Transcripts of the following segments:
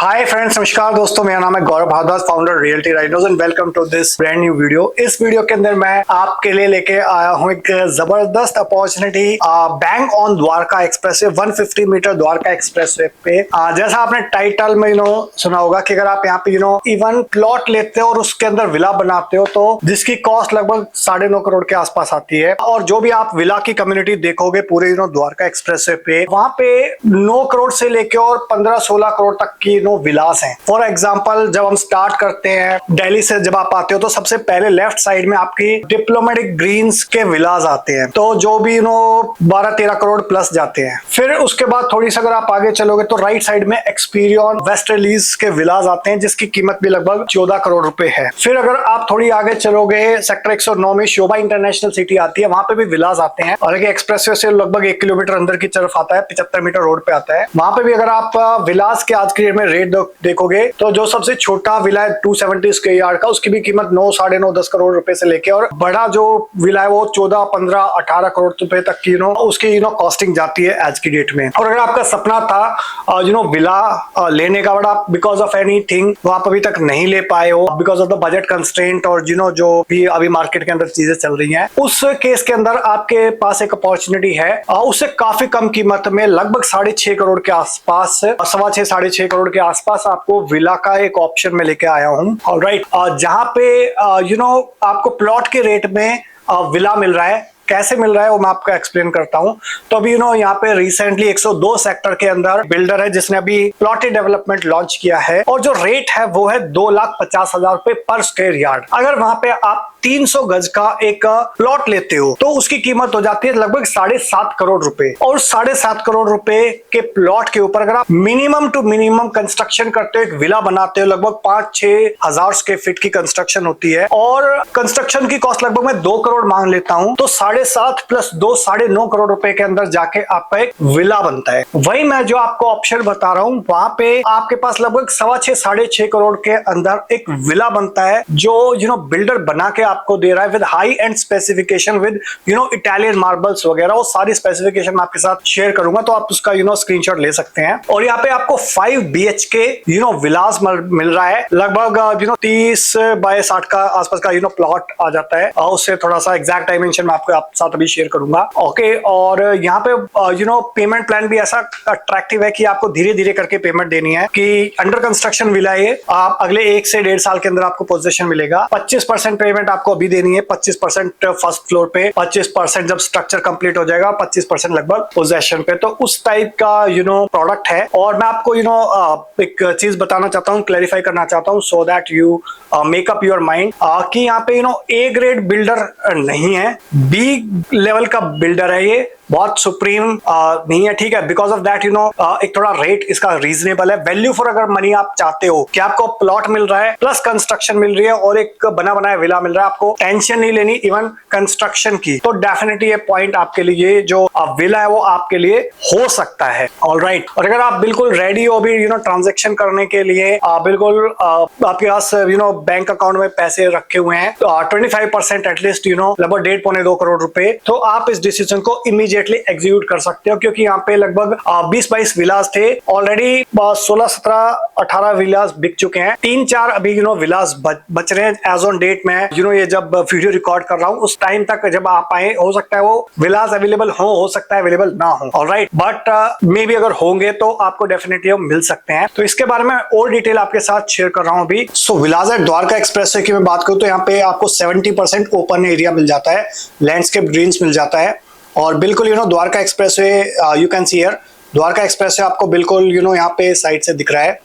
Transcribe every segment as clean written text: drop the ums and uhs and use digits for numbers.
Hi friends, नमस्कार दोस्तों, मेरा नाम है Gaurav Bhardwaj, founder Realty Rhinos and welcome to this brand new video. इस वीडियो के अंदर मैं आपके लिए लेके आया हूं एक जबरदस्त opportunity bank on Dwarka expressway 150 metre Dwarka expressway पे। जैसा आपने टाइटल में सुना होगा कि अगर आप यहाँ पे इवन प्लॉट लेते हो और उसके अंदर विला बनाते हो तो जिसकी कॉस्ट लगभग 9.5 करोड़ के आसपास आती है। और जो भी आप विला की कम्युनिटी देखोगे पूरे द्वारका एक्सप्रेसवे पे, वहां पे 9 करोड़ से लेके और 15-16 करोड़ तक की विलास हैं। फॉर एग्जांपल, जब हम स्टार्ट करते हैं दिल्ली से, जब आप आते हो तो सबसे पहले लेफ्ट साइड में आपकी डिप्लोमेटिक ग्रीन्स के विलास आते हैं, तो जो भी 12-13 करोड़ प्लस जाते हैं। फिर उसके बाद थोड़ी सी अगर आप आगे चलोगे तो राइट साइड में एक्सपीरियन वेस्ट रिलीज के विलास आते हैं जिसकी कीमत भी लगभग 14 करोड़ रुपए है। फिर अगर आप थोड़ी आगे चलोगे, सेक्टर 109 में शोभा इंटरनेशनल सिटी आती है, वहां पे भी विलास आते हैं और एक्सप्रेसवे से लगभग 1 किलोमीटर अंदर की तरफ आता है, 75 मीटर रोड पे आता है। वहां पे भी अगर आप विलास के आज की डेट में रेट देखोगे तो जो सबसे छोटा विला है 270 स्क्वायर यार्ड का, उसकी भी कीमत 9, 9.5, 10 करोड़ रुपए से लेके और बड़ा जो विला है वो 14, 15, 18 करोड़ रुपए तक की उसकी कॉस्टिंग जाती है आज की डेट में। और अगर आपका सपना था विला लेने का, बड़ा बिकॉज ऑफ एनीथिंग वो आप अभी तक नहीं ले पाए हो, because of the budget constraint और जो भी अभी मार्केट के अंदर चीजें चल रही हैं, उस केस के अंदर आपके पास एक अपॉर्चुनिटी है उससे काफी कम कीमत में लगभग 6.5 करोड़ के आसपास, 6.25 6.5 करोड़ के आसपास आपको विला का एक ऑप्शन में लेके आया हूं। ऑलराइट, जहां पे आपको प्लॉट के रेट में विला मिल रहा है। कैसे मिल रहा है वो मैं आपको एक्सप्लेन करता हूं। तो अभी यहाँ पे रिसेंटली 102 सेक्टर के अंदर बिल्डर है जिसने अभी प्लॉटेड डेवलपमेंट लॉन्च किया है और जो रेट है वो है 2,50,000 रुपए पर स्क्वायर यार्ड। अगर वहां पे आप 300 गज का एक प्लॉट लेते हो तो उसकी कीमत हो जाती है लगभग 7.5 करोड़ रुपए। और 7.5 करोड़ रुपए के प्लॉट के ऊपर अगर आप मिनिमम टू मिनिमम कंस्ट्रक्शन करते हो, एक विला बनाते हो, लगभग 5-6 हजार स्क्वायर फीट की कंस्ट्रक्शन होती है और कंस्ट्रक्शन की कॉस्ट लगभग मैं 2 करोड़ मान लेता हूं, तो 7.5 प्लस 2 9.5 करोड़ रुपए के अंदर जाके आपका एक विला बनता है। वही मैं जो आपको ऑप्शन बता रहा हूं, वहां पे आपके पास लगभग 6.25 6.5 करोड़ के अंदर एक विला बनता है जो बिल्डर बना के आपको दे रहा है with high and specification, with Italian marbles वगैरह। वो सारी स्पेसिफिकेशन मैं आपके साथ शेयर करूंगा तो आप उसका स्क्रीनशॉट ले सकते हैं। और यहाँ पे आपको 5 BHK विलास मिल रहा है, लगभग 30 बाय 60 का आसपास का प्लॉट आ जाता है। उससे थोड़ा सा एग्जैक्ट डायमेंशन मैं आपके साथ अभी शेयर करूंगा। ओके, और यहाँ पे पेमेंट प्लान भी ऐसा अट्रैक्टिव है कि आपको धीरे धीरे करके पेमेंट देनी है कि अंडर कंस्ट्रक्शन विला है, आप अगले 1 से 1.5 साल के अंदर आपको पोजीशन मिलेगा। 25% पेमेंट आपको अभी देनी है, 25% फर्स्ट फ्लोर पे, 25% जब स्ट्रक्चर कंप्लीट हो जाएगा, 25% लगभग पोजेशन पे। तो उस टाइप का प्रोडक्ट है। और मैं आपको एक चीज बताना चाहता हूँ, क्लैरिफाई करना चाहता हूँ so that you make up your mind कि यहाँ पे ए ग्रेड बिल्डर नहीं है, बी लेवल का बिल्डर है, ये बहुत सुप्रीम नहीं है, ठीक है। बिकॉज ऑफ दैट एक थोड़ा रेट इसका रीजनेबल है। वैल्यू फॉर अगर मनी आप चाहते हो कि आपको प्लॉट मिल रहा है प्लस कंस्ट्रक्शन मिल रही है और एक बना बनाया विला मिल रहा है, आपको टेंशन नहीं लेनी इवन कंस्ट्रक्शन की, तो डेफिनेटली ये पॉइंट आपके लिए जो विला है वो आपके लिए हो सकता है। ऑलराइट, और अगर आप बिल्कुल रेडी हो भी ट्रांजेक्शन करने के लिए, बिल्कुल आपके पास बैंक अकाउंट में पैसे रखे हुए हैं, 25% एटलीस्ट लगभग 1.5-2 करोड़ रुपए, तो आप इस डिसीजन को इमीडिएटली एग्जीक्यूट कर सकते हो। क्योंकि यहाँ पे लगभग 20-22 विलास थे ऑलरेडी, 16-17-18 विलास बिक चुके हैं, 3-4 अभी विलास बच रहे हैं एज ऑन डेट में। ये जब वीडियो रिकॉर्ड कर रहा हूँ उस टाइम तक जब आप आए, हो सकता है वो विलास अवेलेबल हो सकता है अवेलेबल ना हो। ऑलराइट, बट मे बी अगर होंगे तो आपको डेफिनेटली मिल सकते हैं। तो इसके बारे में और डिटेल आपके साथ शेयर कर रहा हूँ अभी। सो विलास एट द्वारका एक्सप्रेसवे की मैं बात करूँ तो यहाँ पे आपको 70% ओपन एरिया मिल जाता है, लैंडस्केप ग्रीन्स मिल जाता है और बिल्कुल Dwarka expressway you can see here, Dwarka expressway आपको बिल्कुल यहाँ पे साइड से दिख रहा है।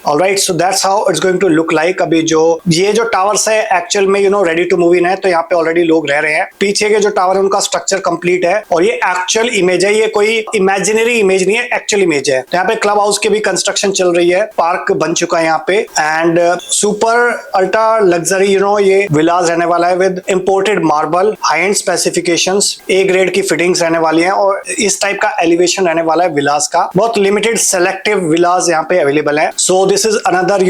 Alright, so that's how it's going to look like। अभी ये जो टावर्स है एक्चुअल में रेडी टू मूव इन है, तो यहाँ पे ऑलरेडी लोग रह रहे हैं। पीछे के जो टावर है उनका स्ट्रक्चर कंप्लीट है और ये एक्चुअल इमेज है, ये कोई इमेजिनरी इमेज नहीं है, एक्चुअल इमेज है। तो यहाँ पे क्लब हाउस की भी कंस्ट्रक्शन चल रही है, पार्क बन चुका है यहाँ पे एंड सुपर अल्ट्रा लग्जरी ये विलास रहने वाला है with imported marble, high end specifications, A grade की फिटिंग्स रहने वाली है और इस टाइप का एलिवेशन रहने वाला है विलास का। बहुत लिमिटेड सेलेक्टिव विलास यहाँ पे अवेलेबल है। सो दिस इज अनदर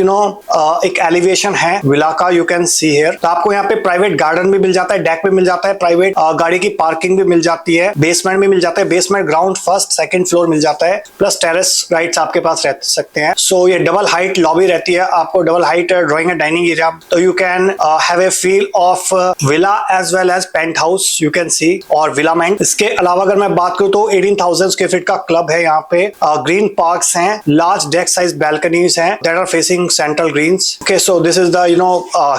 एक एलिवेशन है विला का, यू कैन सी हियर। तो आपको यहाँ पे प्राइवेट गार्डन भी मिल जाता है, डेक भी मिल जाता है, प्राइवेट गाड़ी की पार्किंग भी मिल जाती है, बेसमेंट भी मिल जाता है, basement ground first second flour mill जाता है, प्लस टेरेस राइट्स आपके पास रह सकते हैं। सो ये डबल हाइट लॉबी रहती है, आपको double height drawing and dining area, तो you can have a feel of villa as well as penthouse, you can see, और विलामेंट। इसके अलावा अगर मैं बात करूं तो 18,000 स्क्वायर फीट का क्लब है यहाँ पे, ग्रीन पार्क्स हैं, लार्ज डेक साइज बैल्कनीज हैं that are facing central greens. Okay, so this is the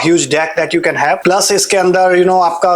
huge deck that you can have. Plus इसके अंदर आपका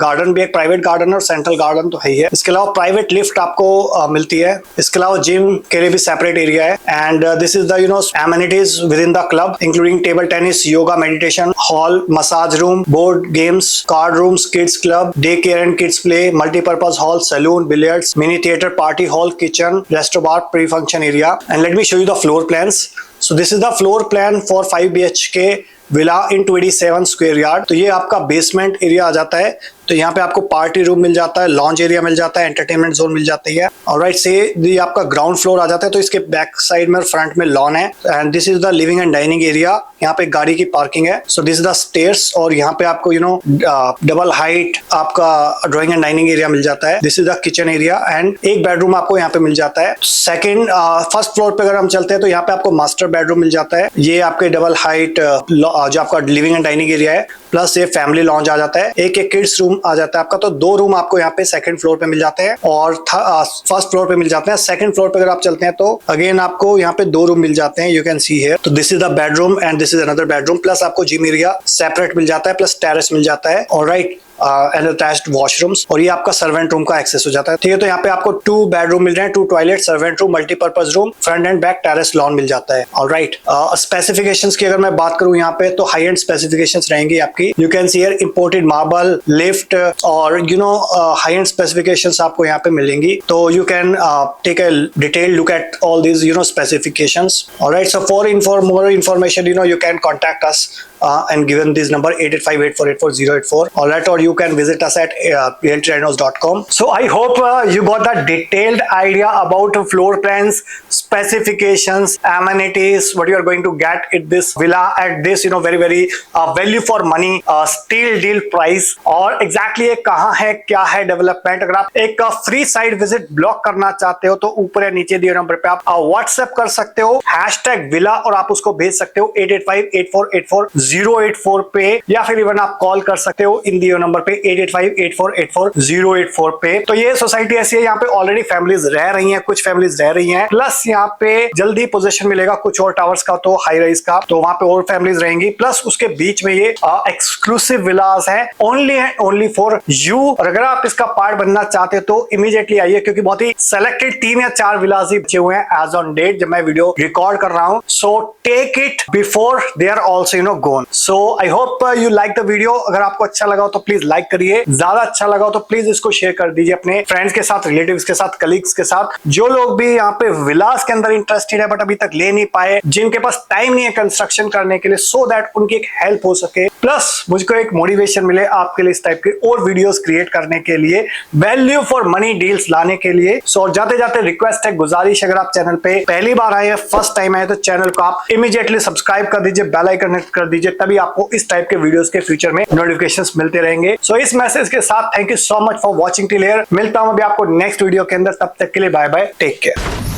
गार्डन भी एक प्राइवेट गार्डन और सेंट्रल गार्डन तो है ही है। इसके अलावा प्राइवेट लिफ्ट आपको मिलती है। इसके अलावा जिम के लिए भी सेपरेट एरिया है। And this is the amenities within the club including table tennis, yoga, meditation hall, massage room, board games, card rooms, kids club, daycare and kids play, multi-purpose hall, saloon, billiards, mini theater, party hall, kitchen, resto bar, pre-function area. And let me show you the floor plans. So this is the floor plan for 5 BHK villa in 27 square yard. तो ये आपका basement area आ जाता है। तो यहाँ पे आपको party room मिल जाता है, लॉन्ज एरिया मिल जाता है, एंटरटेनमेंट जोन मिल जाती है। ऑलराइट, से ये आपका ग्राउंड फ्लोर आ जाता है। तो इसके बैक साइड में फ्रंट में लॉन है। And this is the living and dining area. यहाँ पे गाड़ी की पार्किंग है। सो दिस इज द स्टेयर्स, और यहाँ पे आपको डबल हाइट आपका ड्राइंग एंड डाइनिंग एरिया मिल जाता है। This is the kitchen area and एक बेडरूम आपको यहाँ पे मिल जाता है। सेकेंड फर्स्ट फ्लोर पे अगर हम चलते हैं तो यहाँ पे आपको मास्टर बेडरूम मिल जाता है। ये आपके डबल हाइट जो आपका लिविंग एंड डाइनिंग एरिया है, प्लस ये फैमिली लॉन्ज आ जाता है। एक किड्स रूम आ जाता है आपका। तो 2 रूम आपको यहाँ पे सेकंड फ्लोर पे मिल जाते हैं और फर्स्ट फ्लोर पे मिल जाते हैं। सेकंड फ्लोर पे अगर आप चलते हैं तो अगेन आपको यहाँ पे 2 रूम मिल जाते हैं, यू कैन सी हियर। तो this is the bedroom and this is another bedroom, plus आपको जिम एरिया सेपरेट मिल जाता है, प्लस टेरेस मिल जाता है। ऑलराइट, एंड अटैच्ड वॉशरूम्स, और ये आपका सर्वेंट रूम का एक्सेस हो जाता है। ठीक है, तो यहाँ पे आपको 2 बेडरूम मिल रहे हैं, 2 toilet, servant room, multipurpose room, front and back terrace lawn मिल जाता है। ऑलराइट, स्पेसिफिकेशंस की अगर मैं बात करूं यहाँ पे तो हाई एंड स्पेसिफिकेशंस रहेंगी आपकी। You can see here imported marble, lift, और हाई एंड स्पेसिफिकेशंस आपको यहाँ पे मिलेंगी। तो you can take a detail look at all these specifications. Alright, so for more information you can contact us and given this number 88584848084. Alright, or you can visit us at realtyrhinos.com. So I hope you got the detailed idea about floor plans, specifications, amenities, what you are going to get at this villa at this very value for money steal deal price, और exactly ये कहाँ है, क्या है development. अगर आप एक free site visit block करना चाहते हो तो ऊपर या नीचे दिए नंबर पे आप व्हाट्सएप कर सकते हो #villa, और आप उसको भेज सकते हो 88584848084 पे, या फिर इवन आप कॉल कर सकते हो इन दिए नंबर पे 88584848084 पे। तो ये सोसाइटी ऐसी है, यहाँ पे ऑलरेडी फैमिलीज रह रही हैं, कुछ फैमिलीज रह रही हैं, प्लस यहाँ पे जल्दी पोजीशन मिलेगा कुछ और टावर्स का, तो हाई राइज का, तो वहां पे और फैमिलीज रहेंगी। प्लस उसके बीच में ये एक्सक्लूसिव विलास है, only and only for you. और अगर आप इसका पार्ट बनना चाहते हो तो इमीडिएटली आइए, क्योंकि बहुत ही सेलेक्टेड 3 या 4 विलास ही बचे हुए हैं एज ऑन डेट जब मैं वीडियो रिकॉर्ड कर रहा हूं। So take it before they are also gone. So I hope you like the video. अगर आपको अच्छा लगा हो तो प्लीज लाइक करिए, ज्यादा अच्छा लगा हो तो प्लीज इसको शेयर कर दीजिए अपने फ्रेंड्स के साथ, रिलेटिव्स के साथ, कलीग्स के साथ, जो लोग भी यहाँ पे विलास के अंदर इंटरेस्टेड है बट अभी तक ले नहीं पाए, जिनके पास टाइम नहीं है कंस्ट्रक्शन करने के लिए, सो दैट उनकी एक हेल्प हो सके, प्लस मुझको एक मोटिवेशन मिले आपके लिए इस टाइप के और वीडियोस क्रिएट करने के लिए, वैल्यू फॉर मनी डील्स लाने के लिए। सो जाते जाते रिक्वेस्ट है, गुजारिश, अगर आप चैनल पे पहली बार आए हैं, फर्स्ट टाइम आए, तो चैनल को आप इमीडिएटली सब्सक्राइब कर दीजिए, बेल आइकन हिट कर दीजिए, तभी आपको इस टाइप के वीडियोस के फ्यूचर में नोटिफिकेशंस मिलते रहेंगे। सो इस मैसेज के साथ thank you so much for watching till here. मिलता हूं अभी आपको नेक्स्ट वीडियो के अंदर, तब तक के लिए बाय बाय, टेक केयर।